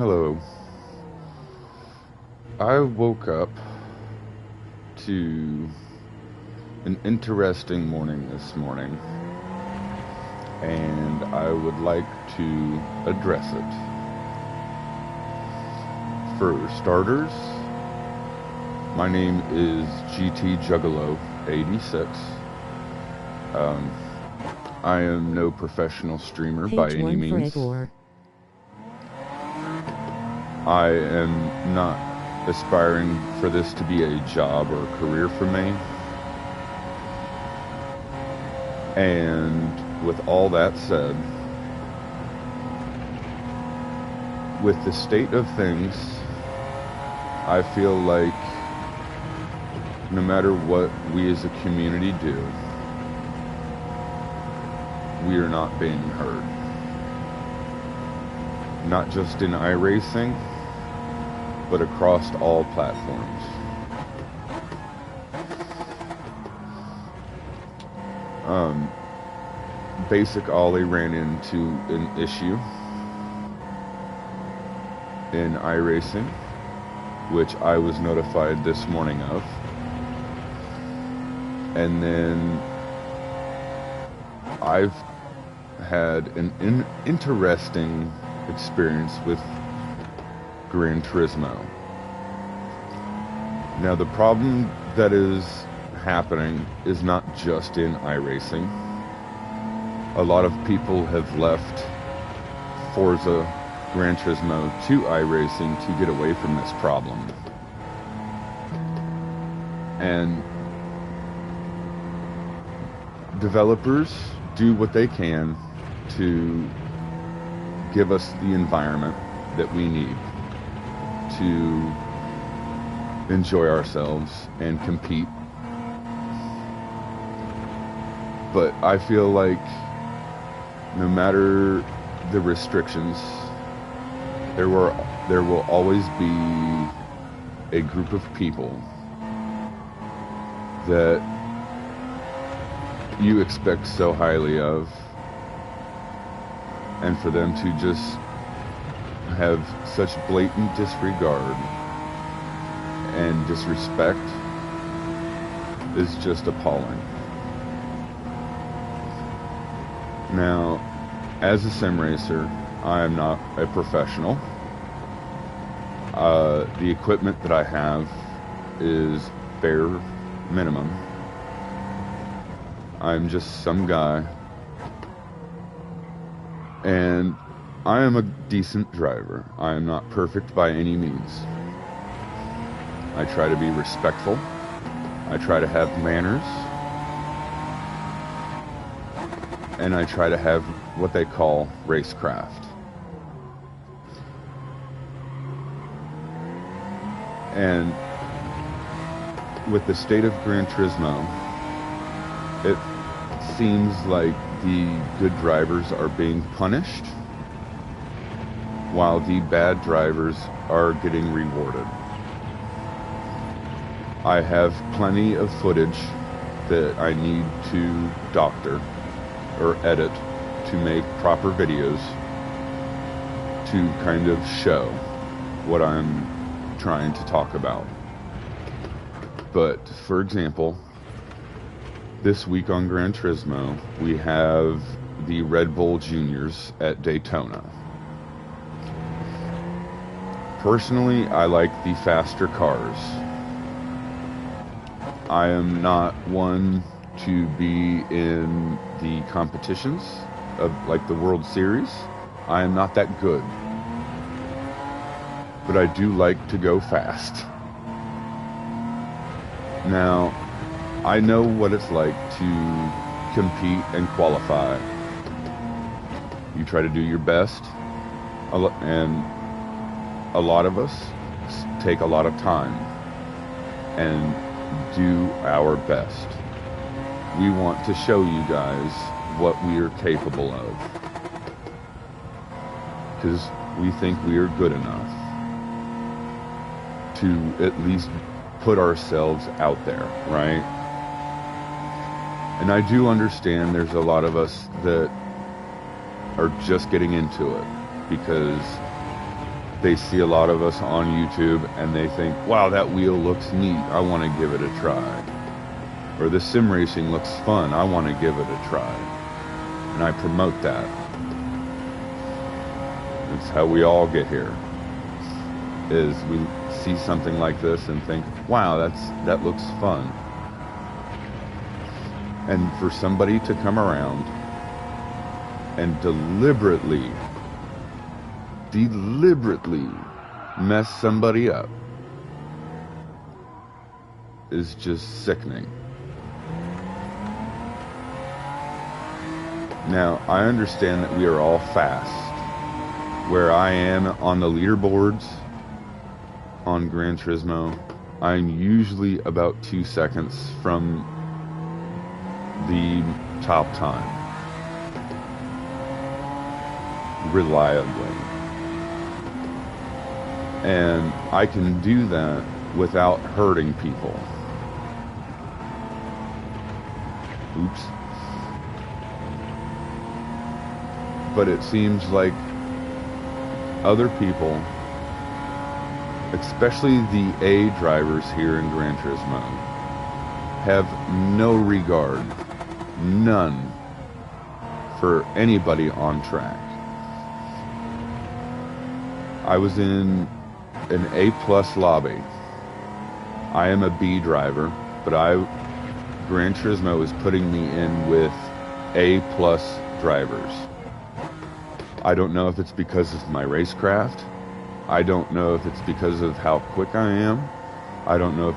Hello. I woke up to an interesting morning this morning, and I would like to address it. For starters, my name is GT Juggalo 86. I am no professional streamer by any means. I am not aspiring for this to be a job or a career for me. And with all that said, with the state of things, I feel like no matter what we as a community do, we are not being heard. Not just in iRacing, but across all platforms. Basic Ollie ran into an issue in iRacing, which I was notified this morning of. And then I've had an interesting experience with Gran Turismo. Now, the problem that is happening is not just in iRacing. A lot of people have left Forza Gran Turismo to iRacing to get away from this problem. And developers do what they can to give us the environment that we need to enjoy ourselves and compete. But I feel like no matter the restrictions, there will always be a group of people that you expect so highly of, and for them to just have such blatant disregard and disrespect is just appalling. Now, as a sim racer, I am not a professional. The equipment that I have is bare minimum. I'm just some guy, and I am a decent driver. I am not perfect by any means. I try to be respectful. I try to have manners. And I try to have what they call racecraft. And with the state of Gran Turismo, it seems like the good drivers are being punished while the bad drivers are getting rewarded. I have plenty of footage that I need to doctor or edit to make proper videos to kind of show what I'm trying to talk about. But for example, this week on Gran Turismo, we have the Red Bull Juniors at Daytona. Personally, I like the faster cars. I am not one to be in the competitions of like the World Series. I am not that good. But I do like to go fast. Now, I know what it's like to compete and qualify. You try to do your best, and a lot of us take a lot of time and do our best. We want to show you guys what we are capable of, because we think we are good enough to at least put ourselves out there, right? And I do understand there's a lot of us that are just getting into it because they see a lot of us on YouTube and they think, wow, that wheel looks neat, I want to give it a try. Or the sim racing looks fun, I want to give it a try. And I promote that. That's how we all get here. Is we see something like this and think, wow, that looks fun. And for somebody to come around and deliberately mess somebody up is just sickening. Now, I understand that we are all fast. Where I am on the leaderboards on Gran Turismo, I'm usually about 2 seconds from the top time. Reliably. And I can do that without hurting people. Oops. But it seems like other people, especially the A drivers here in Gran Turismo, have no regard, none, for anybody on track. I was in an A+ lobby. I am a B driver, but Gran Turismo is putting me in with A+ drivers. I don't know if it's because of my racecraft. I don't know if it's because of how quick I am. I don't know.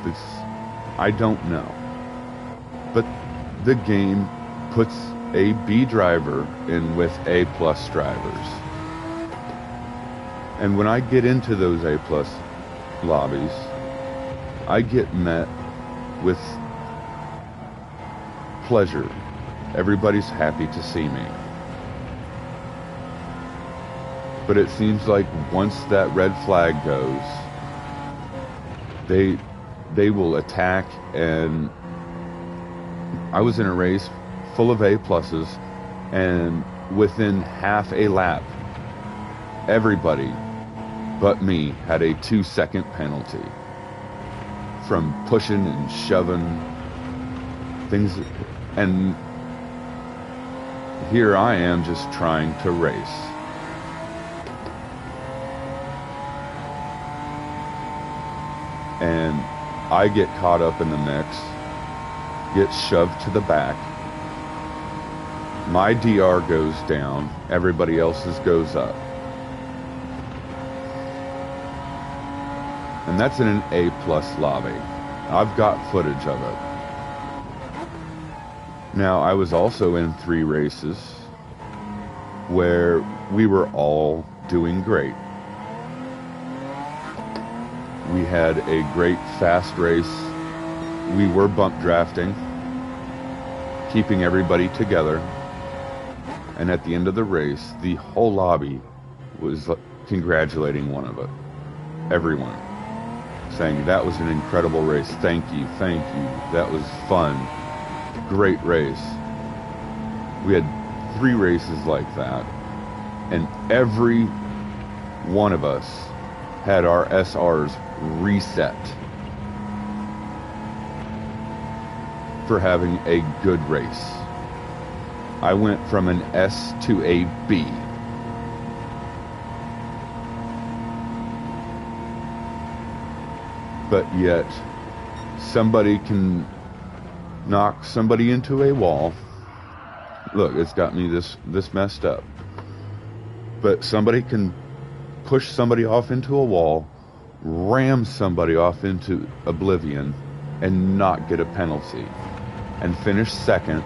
But the game puts a B driver in with A+ drivers. And when I get into those A+ lobbies, I get met with pleasure. Everybody's happy to see me. But it seems like once that red flag goes, they will attack. And I was in a race full of A+, and within half a lap, everybody but me had a 2-second penalty from pushing and shoving things. And here I am just trying to race. And I get caught up in the mix, get shoved to the back. My DR goes down, everybody else's goes up. And that's in an A+ lobby. I've got footage of it. Now, I was also in 3 races where we were all doing great. We had a great fast race. We were bump drafting, keeping everybody together. And at the end of the race, the whole lobby was congratulating one of us. Everyone. Saying, that was an incredible race. Thank you. That was fun. Great race. We had 3 races like that. And every one of us had our SRs reset for having a good race. I went from an S to a B. But yet, somebody can knock somebody into a wall. Look, it's got me this messed up. But somebody can push somebody off into a wall, ram somebody off into oblivion, and not get a penalty, and finish second,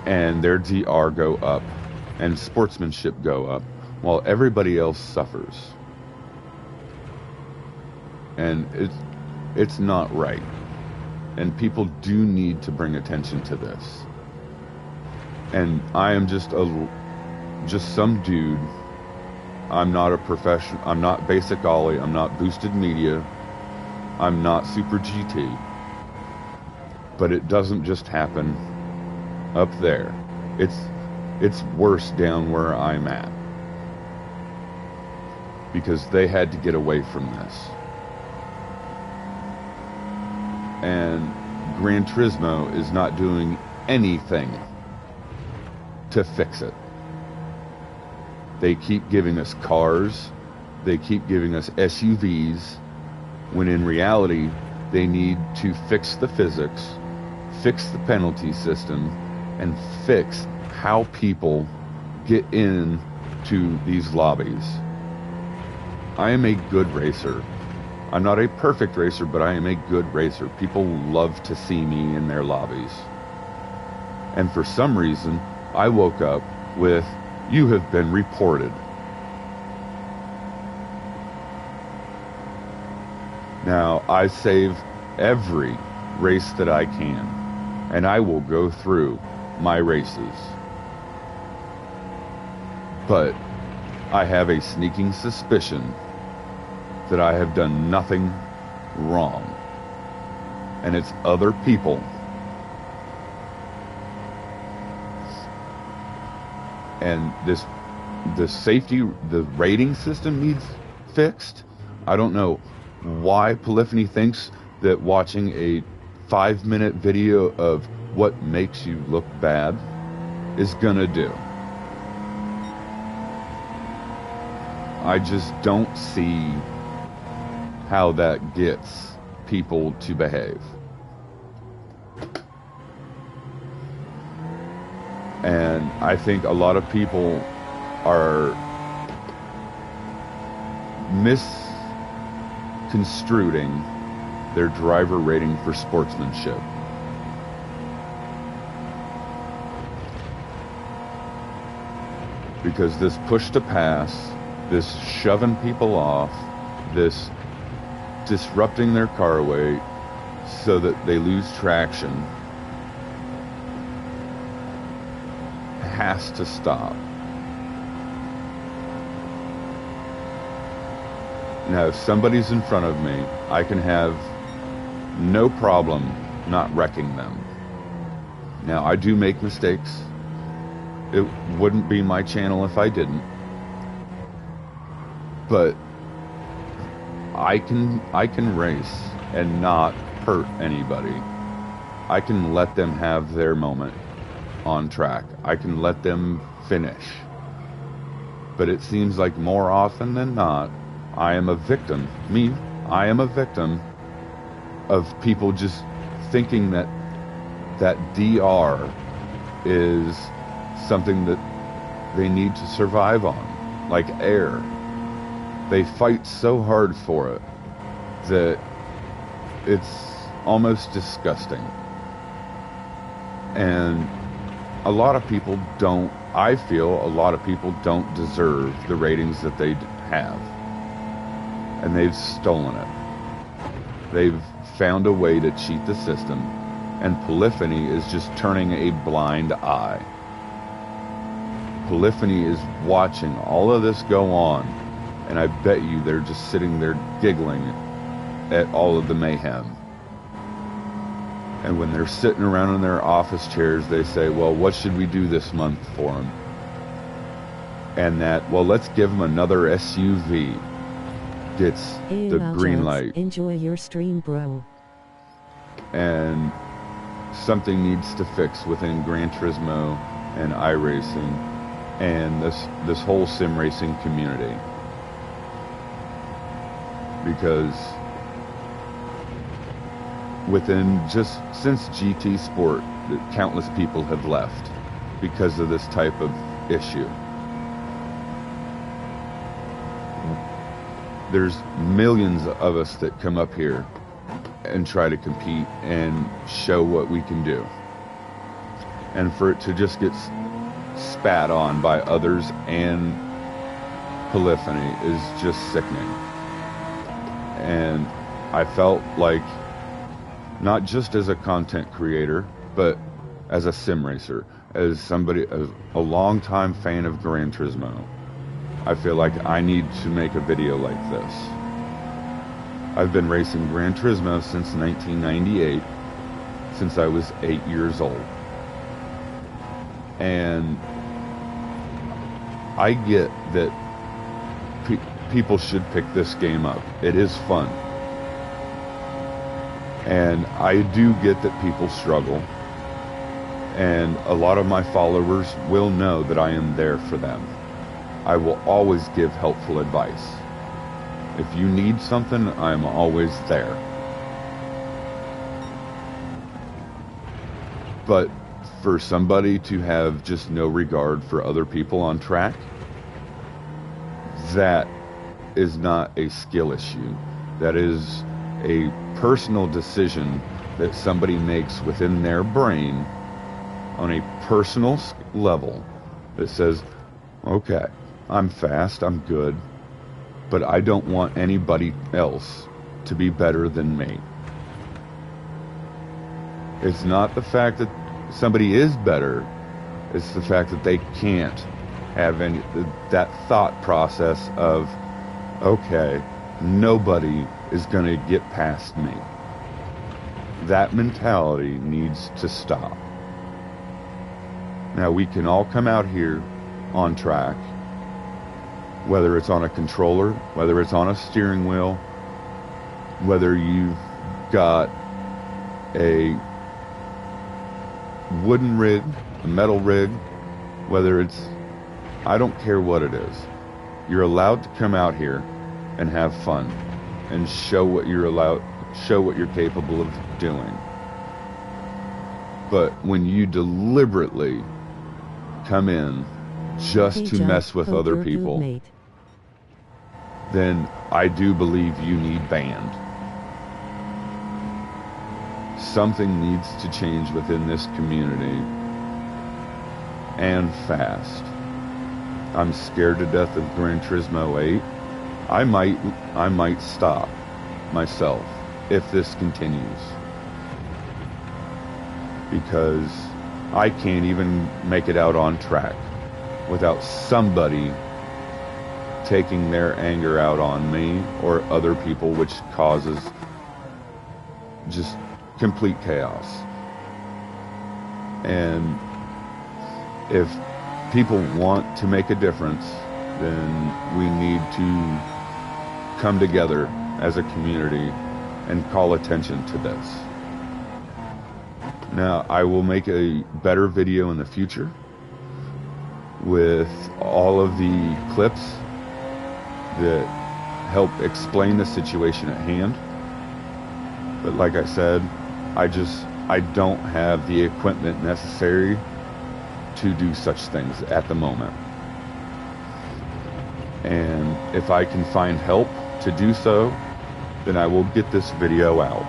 and their DR go up, and sportsmanship go up, while everybody else suffers. And it's not right. And people do need to bring attention to this. And I am just some dude. I'm not a professional. I'm not basic Ollie. I'm not boosted media. I'm not super GT. But it doesn't just happen up there. It's worse down where I'm at. because they had to get away from this. And Gran Turismo is not doing anything to fix it. They keep giving us cars, they keep giving us SUVs, when in reality they need to fix the physics, fix the penalty system, and fix how people get into these lobbies. I am a good racer. I'm not a perfect racer, but I am a good racer. People love to see me in their lobbies. And for some reason, I woke up with, "You have been reported." Now, I save every race that I can, and I will go through my races. But I have a sneaking suspicion that I have done nothing wrong, and it's other people. And the safety, the rating system needs fixed. I don't know why Polyphony thinks that watching a 5-minute video of what makes you look bad is gonna do. I just don't see how that gets people to behave. And I think a lot of people are misconstruing their driver rating for sportsmanship. Because this push to pass, this shoving people off, this disrupting their car weight so that they lose traction has to stop. Now, if somebody's in front of me, I can have no problem not wrecking them. Now, I do make mistakes. It wouldn't be my channel if I didn't. But I can race and not hurt anybody. I can let them have their moment on track. I can let them finish. But it seems like more often than not, I am a victim. I am a victim of people just thinking that DR is something that they need to survive on, like air. They fight so hard for it that it's almost disgusting. And a lot of people don't, I feel a lot of people don't deserve the ratings that they have. And they've stolen it. They've found a way to cheat the system, and Polyphony is just turning a blind eye. Polyphony is watching all of this go on, and I bet you they're just sitting there giggling at all of the mayhem. And when they're sitting around in their office chairs, they say, well, what should we do this month for them? And that, well, let's give them another SUV. Gets the green light. Enjoy your stream, bro. And something needs to fix within Gran Turismo and iRacing and this whole sim racing community. Because within just since GT Sport, countless people have left because of this type of issue. There's millions of us that come up here and try to compete and show what we can do. And for it to just get spat on by others and Polyphony is just sickening. And I felt like, not just as a content creator, but as a sim racer, as somebody, as a longtime fan of Gran Turismo, I feel like I need to make a video like this. I've been racing Gran Turismo since 1998, since I was 8 years old. And I get that people should pick this game up. It is fun. And I do get that people struggle. And a lot of my followers will know that I am there for them. I will always give helpful advice. If you need something, I'm always there. But for somebody to have just no regard for other people on track, that is not a skill issue. That is a personal decision that somebody makes within their brain on a personal level that says, okay, I'm fast, I'm good, but I don't want anybody else to be better than me. It's not the fact that somebody is better, it's the fact that they can't have that thought process of, okay, nobody is going to get past me. That mentality needs to stop. Now, we can all come out here on track, whether it's on a controller, whether it's on a steering wheel, whether you've got a wooden rig, a metal rig, whether it's, I don't care what it is. You're allowed to come out here and have fun and show what you're capable of doing. But when you deliberately come in just to mess with other people, then I do believe you need banned. Something needs to change within this community, and fast. I'm scared to death of Gran Turismo 8. I might stop myself if this continues, because I can't even make it out on track without somebody taking their anger out on me or other people, which causes just complete chaos. And if people want to make a difference, then we need to come together as a community and call attention to this. Now, I will make a better video in the future with all of the clips that help explain the situation at hand. But like I said, I don't have the equipment necessary to do such things at the moment. And if I can find help to do so, then I will get this video out.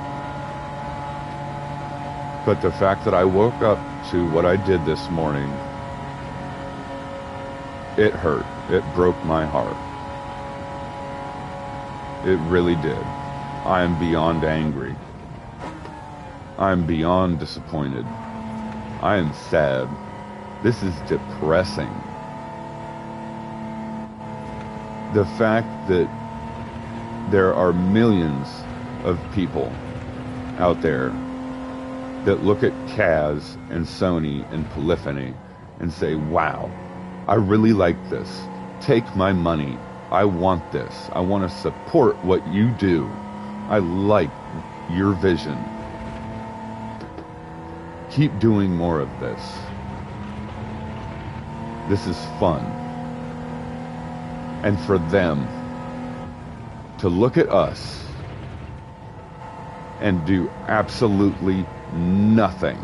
But the fact that I woke up to what I did this morning, it hurt. It broke my heart. It really did. I am beyond angry. I am beyond disappointed. I am sad. This is depressing. The fact that there are millions of people out there that look at Kaz and Sony and Polyphony and say, wow, I really like this. Take my money. I want this. I want to support what you do. I like your vision. Keep doing more of this. This is fun. And for them to look at us and do absolutely nothing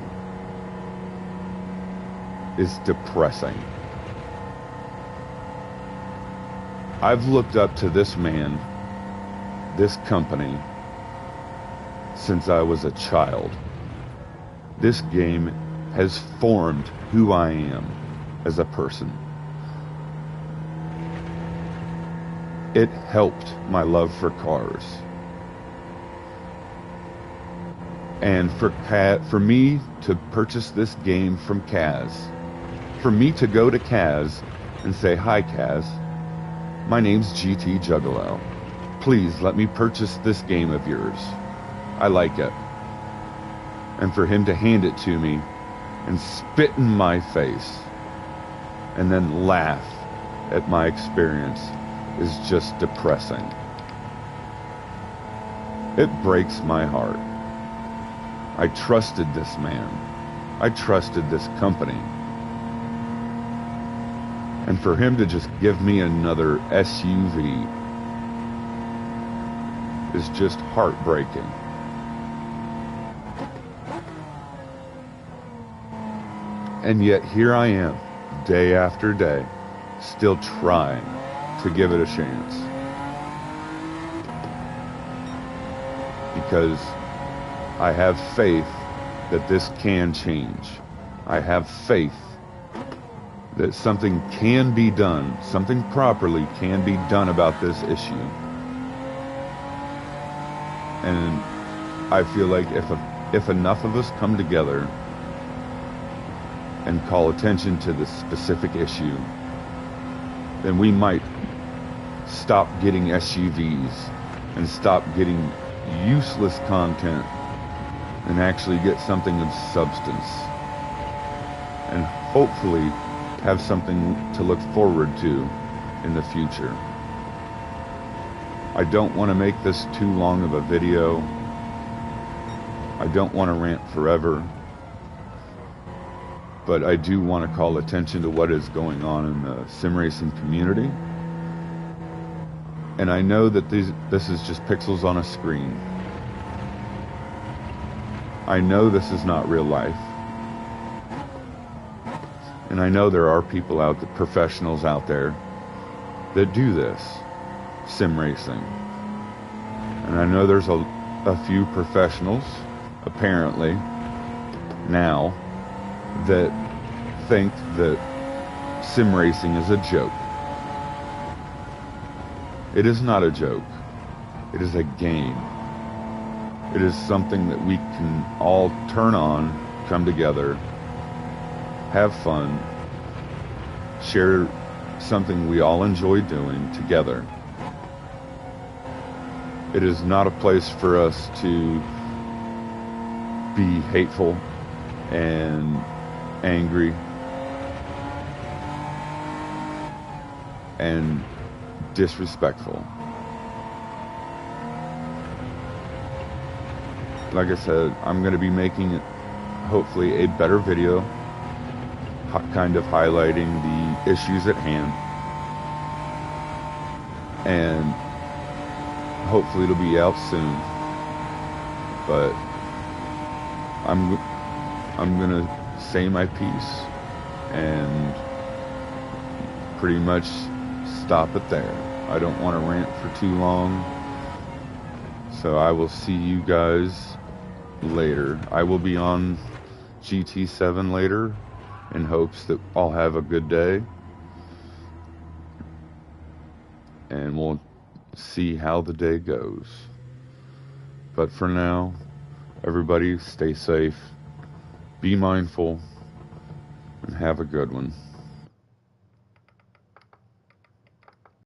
is depressing. I've looked up to this man, this company, since I was a child. This game has formed who I am as a person. It helped my love for cars. And for me to purchase this game from Kaz, for me to go to Kaz and say, hi Kaz, my name's GT Juggalo. Please let me purchase this game of yours. I like it. And for him to hand it to me and spit in my face and then laugh at my experience is just depressing. It breaks my heart. I trusted this man. I trusted this company. And for him to just give me another SUV is just heartbreaking. And yet here I am, day after day, still trying to give it a chance. Because I have faith that this can change. I have faith that something can be done, something properly can be done about this issue. And I feel like if enough of us come together and call attention to this specific issue, then we might stop getting SUVs and stop getting useless content and actually get something of substance. And hopefully have something to look forward to in the future. I don't want to make this too long of a video. I don't want to rant forever. But I do want to call attention to what is going on in the sim racing community. And I know that this is just pixels on a screen. I know this is not real life. And I know there are people out there, professionals out there, that do this, sim racing. And I know there's a few professionals, apparently, now, that think that sim racing is a joke. It is not a joke. It is a game. It is something that we can all turn on, come together, have fun, share something we all enjoy doing together. It is not a place for us to be hateful and angry and disrespectful. Like I said, I'm going to be making hopefully a better video, kind of highlighting the issues at hand, and hopefully it'll be out soon. But I'm gonna say my piece and pretty much stop it there. I don't want to rant for too long, so I will see you guys later. I will be on GT7 later in hopes that I'll have a good day, and we'll see how the day goes. But for now, everybody stay safe, be mindful, and have a good one.